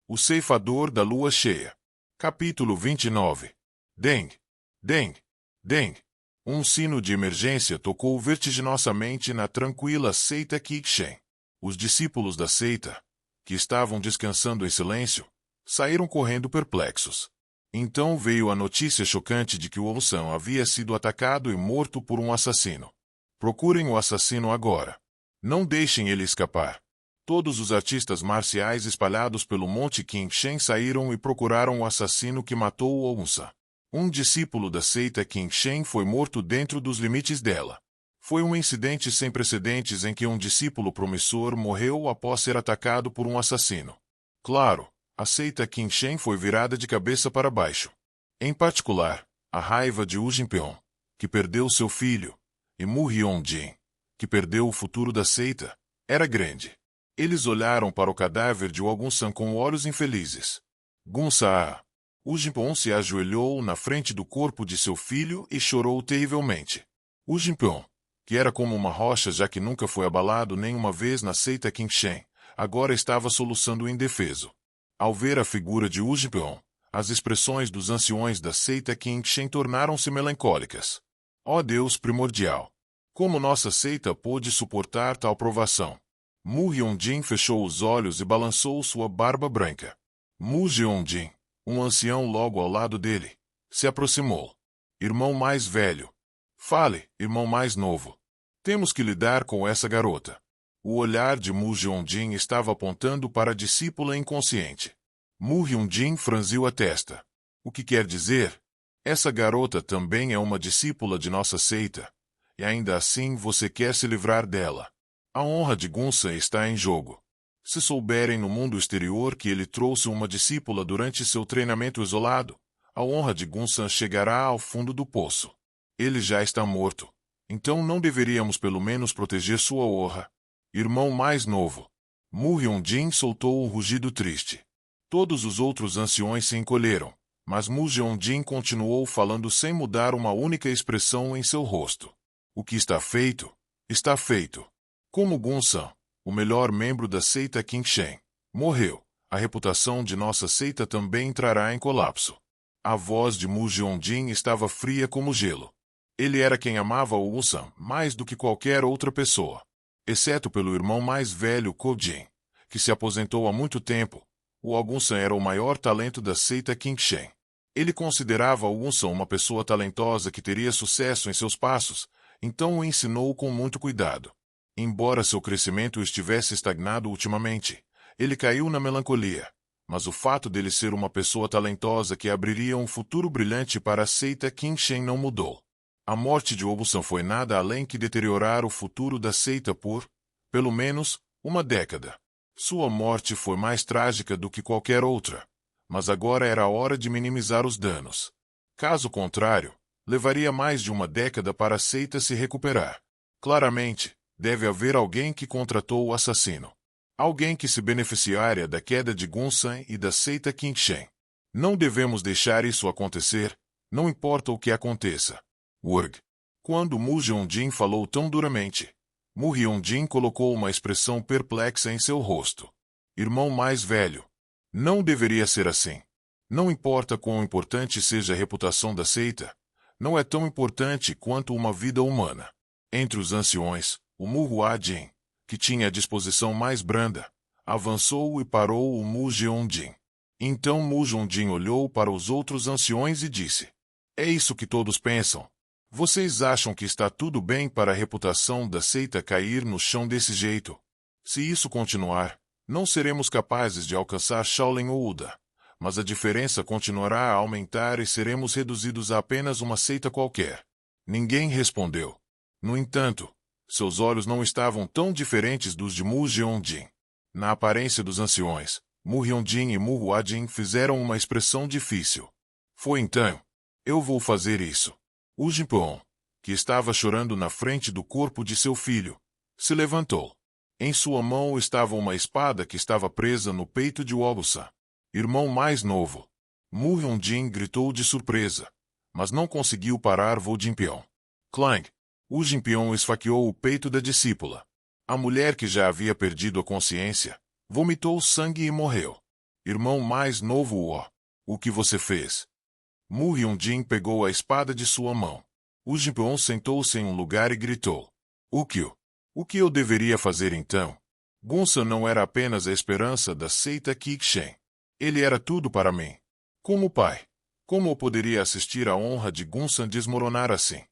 O ceifador da lua cheia. Capítulo 29. Deng, deng, deng. Um sino de emergência tocou vertiginosamente na tranquila seita Qiqshen. Os discípulos da seita, que estavam descansando em silêncio, saíram correndo perplexos. Então veio a notícia chocante de que o Oussan havia sido atacado e morto por um assassino. Procurem o assassino agora. Não deixem ele escapar. Todos os artistas marciais espalhados pelo Monte Qiqshen saíram e procuraram o assassino que matou o Oussan. Um discípulo da seita Qiqshen foi morto dentro dos limites dela. Foi um incidente sem precedentes em que um discípulo promissor morreu após ser atacado por um assassino. Claro, a seita Qiqshen foi virada de cabeça para baixo. Em particular, a raiva de Wu Jinping, que perdeu seu filho, e Mu Hyunjin, que perdeu o futuro da seita, era grande. Eles olharam para o cadáver de Oussan com olhos infelizes. Gunsa! Wu Jinping se ajoelhou na frente do corpo de seu filho e chorou terrivelmente. Wu Jinping, que era como uma rocha já que nunca foi abalado nenhuma vez na seita Qiqshen, agora estava soluçando indefeso. Ao ver a figura de Wu Jinping, as expressões dos anciões da seita Qiqshen tornaram-se melancólicas. Ó Deus primordial! Como nossa seita pôde suportar tal provação? Mu Hyunjin fechou os olhos e balançou sua barba branca. Mu Hyunjin, um ancião logo ao lado dele, se aproximou. Irmão mais velho. Fale, irmão mais novo. Temos que lidar com essa garota. O olhar de Mu Hyunjin estava apontando para a discípula inconsciente. Mu Hyunjin franziu a testa. O que quer dizer? Essa garota também é uma discípula de nossa seita. E ainda assim você quer se livrar dela. A honra de Gunsa está em jogo. Se souberem no mundo exterior que ele trouxe uma discípula durante seu treinamento isolado, a honra de Gunsa chegará ao fundo do poço. Ele já está morto. Então não deveríamos pelo menos proteger sua honra. Irmão mais novo. Mu Hyunjin soltou um rugido triste. Todos os outros anciões se encolheram, mas Mu Hyunjin continuou falando sem mudar uma única expressão em seu rosto. O que está feito, está feito. Como Gunsan, o melhor membro da seita Qiqshen, morreu, a reputação de nossa seita também entrará em colapso. A voz de Mu Hyunjin estava fria como gelo. Ele era quem amava o Gunsan mais do que qualquer outra pessoa, exceto pelo irmão mais velho Ko Jin, que se aposentou há muito tempo. O Gunsan era o maior talento da seita Qiqshen. Ele considerava o Gunsan uma pessoa talentosa que teria sucesso em seus passos, então o ensinou com muito cuidado. Embora seu crescimento estivesse estagnado ultimamente, ele caiu na melancolia, mas o fato dele ser uma pessoa talentosa que abriria um futuro brilhante para a seita Qiqshen não mudou. A morte de Oussan foi nada além que deteriorar o futuro da seita por, pelo menos, uma década. Sua morte foi mais trágica do que qualquer outra, mas agora era a hora de minimizar os danos. Caso contrário, levaria mais de uma década para a seita se recuperar. Claramente, deve haver alguém que contratou o assassino. Alguém que se beneficiaria da queda de Gunsan e da seita Qiqshen. Não devemos deixar isso acontecer, não importa o que aconteça. Wurg. Quando Mu Hyunjin falou tão duramente, Mu Hyunjin colocou uma expressão perplexa em seu rosto. Irmão mais velho. Não deveria ser assim. Não importa quão importante seja a reputação da seita, não é tão importante quanto uma vida humana. Entre os anciões, o Mu Huajin, que tinha a disposição mais branda, avançou e parou o Mu Hyunjin. Então Mu Hyunjin olhou para os outros anciões e disse: É isso que todos pensam. Vocês acham que está tudo bem para a reputação da seita cair no chão desse jeito? Se isso continuar, não seremos capazes de alcançar Shaolin ou Uda, mas a diferença continuará a aumentar e seremos reduzidos a apenas uma seita qualquer. Ninguém respondeu. No entanto, seus olhos não estavam tão diferentes dos de Mu Hyunjin. Na aparência dos anciões, Mu Hyunjin e Mu Huajin fizeram uma expressão difícil. Foi então. Eu vou fazer isso. Wu Jinping, que estava chorando na frente do corpo de seu filho, se levantou. Em sua mão estava uma espada que estava presa no peito de Oussan. Irmão mais novo. Mu Hyunjin gritou de surpresa, mas não conseguiu parar Wu Jinping. Clang! Wu Jinping esfaqueou o peito da discípula. A mulher que já havia perdido a consciência, vomitou sangue e morreu. Irmão mais novo, o que você fez? Mu Hyun-jin pegou a espada de sua mão. O Jinpyeong sentou-se em um lugar e gritou. O que eu deveria fazer então? Gunsan não era apenas a esperança da seita Kikshen. Ele era tudo para mim. Como pai, como eu poderia assistir à honra de Gunsan desmoronar assim?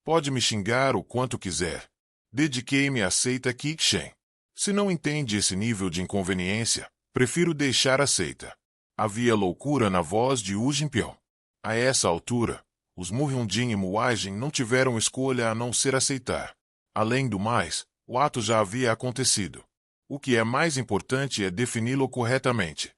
Pode me xingar o quanto quiser. Dediquei-me à seita Kikshen. Se não entende esse nível de inconveniência, prefiro deixar a seita. Havia loucura na voz de Woo Jinpyeong. A essa altura, os Mu Hyun-jin e Mu Ai-jin não tiveram escolha a não ser aceitar. Além do mais, o ato já havia acontecido. O que é mais importante é defini-lo corretamente.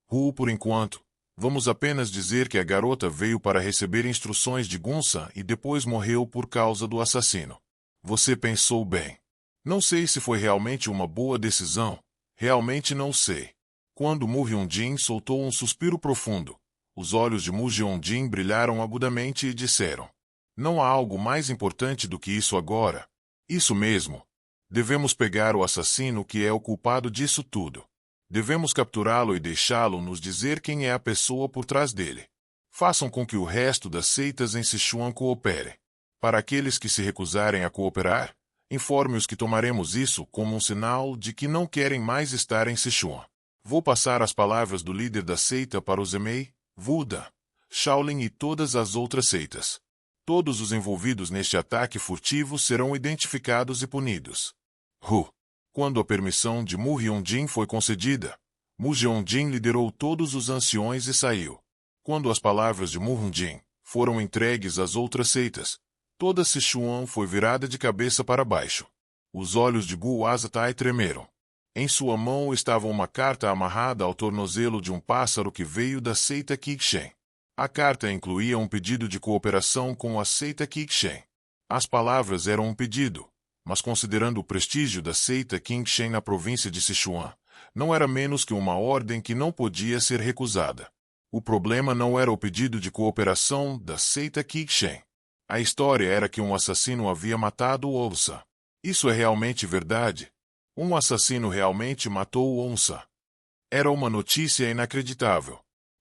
Por enquanto, vamos apenas dizer que a garota veio para receber instruções de Gunsan e depois morreu por causa do assassino. Você pensou bem. Não sei se foi realmente uma boa decisão. Realmente não sei. Quando Mu Hyun-jin soltou um suspiro profundo, os olhos de Mu Jeong-jin brilharam agudamente e disseram: não há algo mais importante do que isso agora. Isso mesmo. Devemos pegar o assassino que é o culpado disso tudo. Devemos capturá-lo e deixá-lo nos dizer quem é a pessoa por trás dele. Façam com que o resto das seitas em Sichuan coopere. Para aqueles que se recusarem a cooperar, informe-os que tomaremos isso como um sinal de que não querem mais estar em Sichuan. Vou passar as palavras do líder da seita para os Emei, Wuda, Shaolin e todas as outras seitas. Todos os envolvidos neste ataque furtivo serão identificados e punidos. Quando a permissão de Mu Hyun-jin foi concedida, Mu Jeong-jin liderou todos os anciões e saiu. Quando as palavras de Mu Hyun-jin foram entregues às outras seitas, toda Sichuan foi virada de cabeça para baixo. Os olhos de Gu Azatai tremeram. Em sua mão estava uma carta amarrada ao tornozelo de um pássaro que veio da seita Kikshen. A carta incluía um pedido de cooperação com a seita Kikshen. As palavras eram um pedido, mas considerando o prestígio da seita Kikshen na província de Sichuan, não era menos que uma ordem que não podia ser recusada. O problema não era o pedido de cooperação da seita Kikshen. A história era que um assassino havia matado o Onsa. Isso é realmente verdade? Um assassino realmente matou o Onsa. Era uma notícia inacreditável.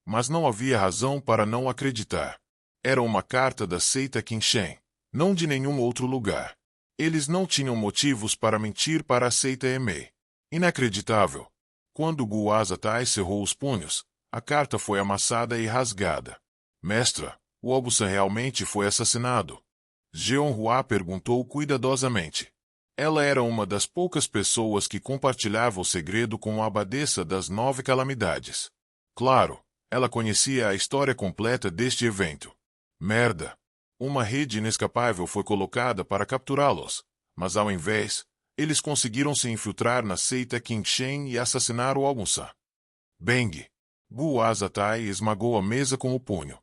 Mas não havia razão para não acreditar. Era uma carta da seita Kikshen, não de nenhum outro lugar. Eles não tinham motivos para mentir para a seita Emei. Inacreditável. Quando Gu Azatai cerrou os punhos, a carta foi amassada e rasgada. Mestra, o Obusan realmente foi assassinado? Jeonhua perguntou cuidadosamente. Ela era uma das poucas pessoas que compartilhava o segredo com a abadesa das 9 calamidades. Claro, ela conhecia a história completa deste evento. Merda! Uma rede inescapável foi colocada para capturá-los, mas ao invés, eles conseguiram se infiltrar na seita Kikshen e assassinar o Obusan. Bang! Gu Azatai esmagou a mesa com o punho.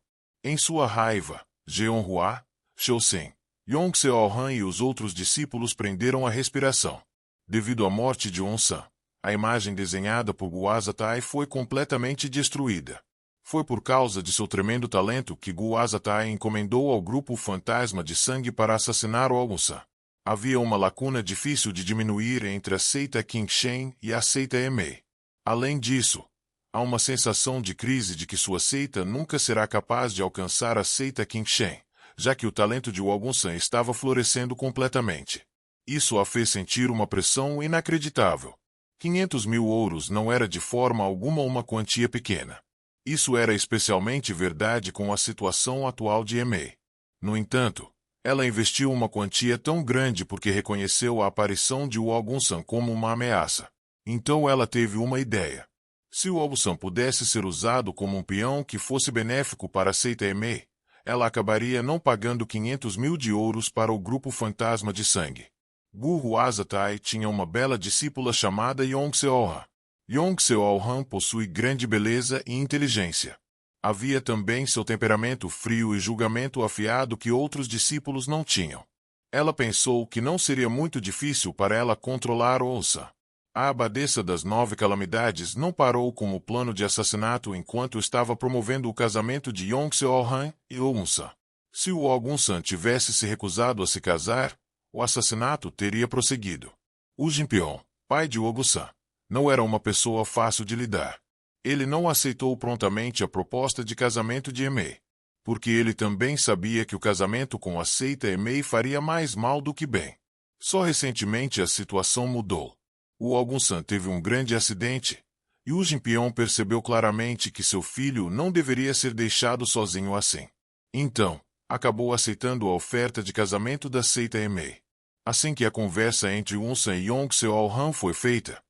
Em sua raiva, Jeonhua, Shousen, Yong Seo-han e os outros discípulos prenderam a respiração. Devido à morte de Onsan, a imagem desenhada por Gu Azatai foi completamente destruída. Foi por causa de seu tremendo talento que Gu Azatai encomendou ao grupo Fantasma de Sangue para assassinar o Onsan. Havia uma lacuna difícil de diminuir entre a seita Kikshen e a seita Emei. Além disso, há uma sensação de crise de que sua seita nunca será capaz de alcançar a seita Kikshen, já que o talento de Obusan estava florescendo completamente. Isso a fez sentir uma pressão inacreditável. 500 mil ouros não era de forma alguma uma quantia pequena. Isso era especialmente verdade com a situação atual de Emei. No entanto, ela investiu uma quantia tão grande porque reconheceu a aparição de Obusan como uma ameaça. Então ela teve uma ideia. Se o Obusan pudesse ser usado como um peão que fosse benéfico para a seita Emei, ela acabaria não pagando 500 mil de ouros para o grupo Fantasma de Sangue. Gu Azatai tinha uma bela discípula chamada Yong Seo-han. Yong Seo-han possui grande beleza e inteligência. Havia também seu temperamento frio e julgamento afiado que outros discípulos não tinham. Ela pensou que não seria muito difícil para ela controlar Onsa. A abadesa das 9 calamidades não parou com o plano de assassinato enquanto estava promovendo o casamento de Yong Seo-han e Onsa. Se o Obusan tivesse se recusado a se casar, o assassinato teria prosseguido. O Jinpyeong, pai de Obusan, não era uma pessoa fácil de lidar. Ele não aceitou prontamente a proposta de casamento de Emei, porque ele também sabia que o casamento com a seita Emei faria mais mal do que bem. Só recentemente a situação mudou. O Algunsan teve um grande acidente, e o Jimpion percebeu claramente que seu filho não deveria ser deixado sozinho assim. Então, acabou aceitando a oferta de casamento da seita Emei. Assim que a conversa entre Unsan e Yong Seol-han foi feita,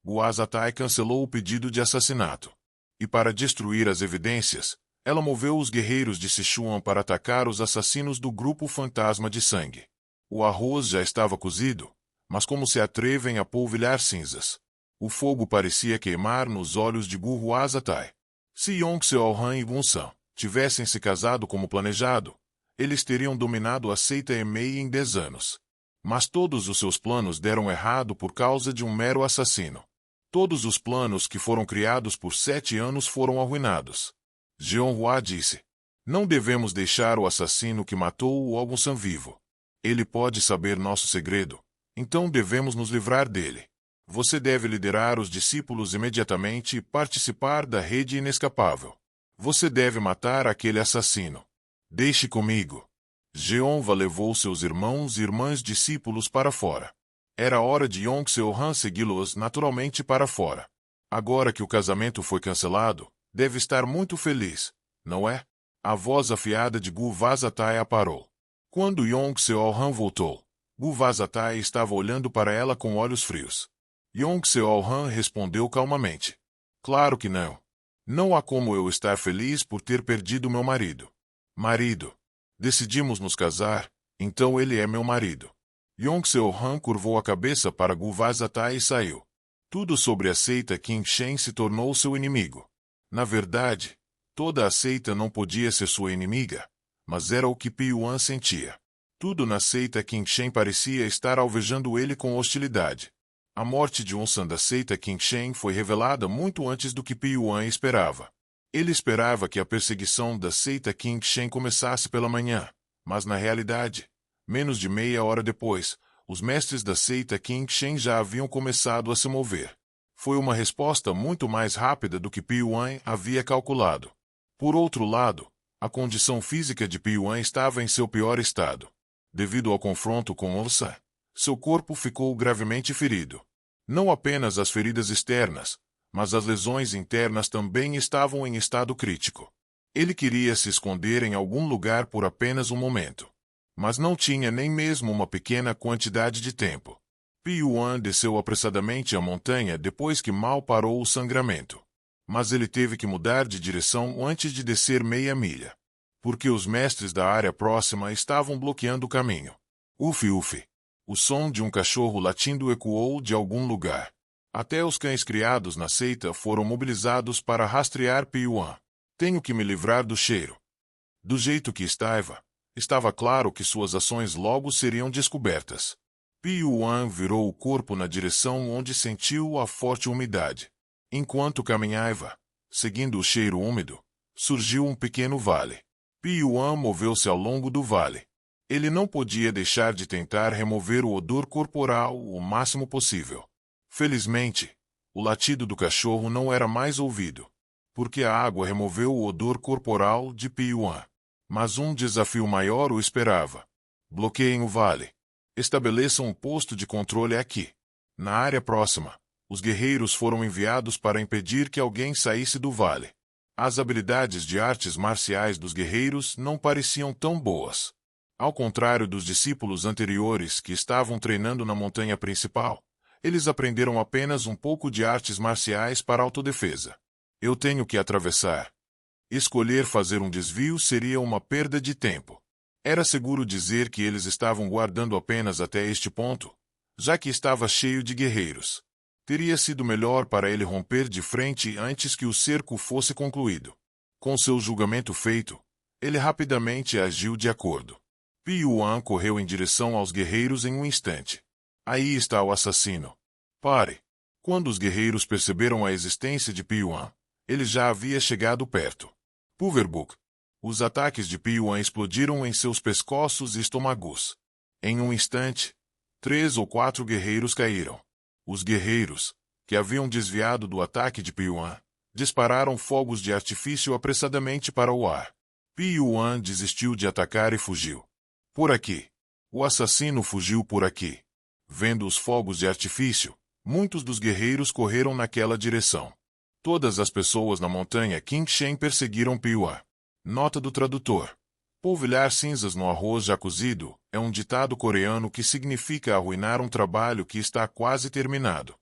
Guazatai cancelou o pedido de assassinato. E para destruir as evidências, ela moveu os guerreiros de Sichuan para atacar os assassinos do grupo Fantasma de Sangue. O arroz já estava cozido, mas como se atrevem a polvilhar cinzas. O fogo parecia queimar nos olhos de Gu Huazatai. Se Yong Seol-han e Unsan tivessem se casado como planejado, eles teriam dominado a seita Emei em 10 anos. Mas todos os seus planos deram errado por causa de um mero assassino. Todos os planos que foram criados por 7 anos foram arruinados. Jeonhua disse: não devemos deixar o assassino que matou o Algunsan vivo. Ele pode saber nosso segredo, então devemos nos livrar dele. Você deve liderar os discípulos imediatamente e participar da rede inescapável. Você deve matar aquele assassino. Deixe comigo. Jeonhua levou seus irmãos e irmãs discípulos para fora. Era hora de Yong Seol-han segui-los naturalmente para fora. Agora que o casamento foi cancelado, deve estar muito feliz, não é? A voz afiada de Gu Vazatai a parou. Quando Yong Seol-han voltou, Gu Vazatai estava olhando para ela com olhos frios. Yong Seol-han respondeu calmamente: claro que não. Não há como eu estar feliz por ter perdido meu marido. Marido. Decidimos nos casar, então ele é meu marido. Yong Seol-han curvou a cabeça para Gu Vazatai e saiu. Tudo sobre a seita Qin Shen se tornou seu inimigo. Na verdade, toda a seita não podia ser sua inimiga, mas era o que Pi Yuan sentia. Tudo na seita Qin Shen parecia estar alvejando ele com hostilidade. A morte de Unsan da seita Qin Shen foi revelada muito antes do que Pi Yuan esperava. Ele esperava que a perseguição da seita Qin Shen começasse pela manhã, mas na realidade, menos de meia hora depois, os mestres da seita Qin Shen já haviam começado a se mover. Foi uma resposta muito mais rápida do que Pi Yuan havia calculado. Por outro lado, a condição física de Pi Yuan estava em seu pior estado. Devido ao confronto com Unsan, seu corpo ficou gravemente ferido. Não apenas as feridas externas, mas as lesões internas também estavam em estado crítico. Ele queria se esconder em algum lugar por apenas um momento. Mas não tinha nem mesmo uma pequena quantidade de tempo. Pi Yuan desceu apressadamente a montanha depois que mal parou o sangramento. Mas ele teve que mudar de direção antes de descer meia milha, porque os mestres da área próxima estavam bloqueando o caminho. Uf. O som de um cachorro latindo ecoou de algum lugar. Até os cães criados na seita foram mobilizados para rastrear Pi Yuan. Tenho que me livrar do cheiro. Do jeito que estava claro que suas ações logo seriam descobertas. Pi Yuan virou o corpo na direção onde sentiu a forte umidade. Enquanto caminhava, seguindo o cheiro úmido, surgiu um pequeno vale. Pi Yuan moveu-se ao longo do vale. Ele não podia deixar de tentar remover o odor corporal o máximo possível. Felizmente, o latido do cachorro não era mais ouvido, porque a água removeu o odor corporal de Pi Yuan. Mas um desafio maior o esperava. Bloqueiem o vale. Estabeleçam um posto de controle aqui. Na área próxima, os guerreiros foram enviados para impedir que alguém saísse do vale. As habilidades de artes marciais dos guerreiros não pareciam tão boas. Ao contrário dos discípulos anteriores que estavam treinando na montanha principal, eles aprenderam apenas um pouco de artes marciais para autodefesa. Eu tenho que atravessar. Escolher fazer um desvio seria uma perda de tempo. Era seguro dizer que eles estavam guardando apenas até este ponto, já que estava cheio de guerreiros. Teria sido melhor para ele romper de frente antes que o cerco fosse concluído. Com seu julgamento feito, ele rapidamente agiu de acordo. Pi Yuan correu em direção aos guerreiros em um instante. Aí está o assassino. Pare. Quando os guerreiros perceberam a existência de Pi Yuan, ele já havia chegado perto. Pulverbuk. Os ataques de Pi Yuan explodiram em seus pescoços e estômagos. Em um instante, 3 ou 4 guerreiros caíram. Os guerreiros, que haviam desviado do ataque de Pi Yuan, dispararam fogos de artifício apressadamente para o ar. Yuan desistiu de atacar e fugiu. Por aqui. O assassino fugiu por aqui. Vendo os fogos de artifício, muitos dos guerreiros correram naquela direção. Todas as pessoas na montanha Qingshen perseguiram Yuan. Nota do tradutor. Polvilhar cinzas no arroz já cozido é um ditado coreano que significa arruinar um trabalho que está quase terminado.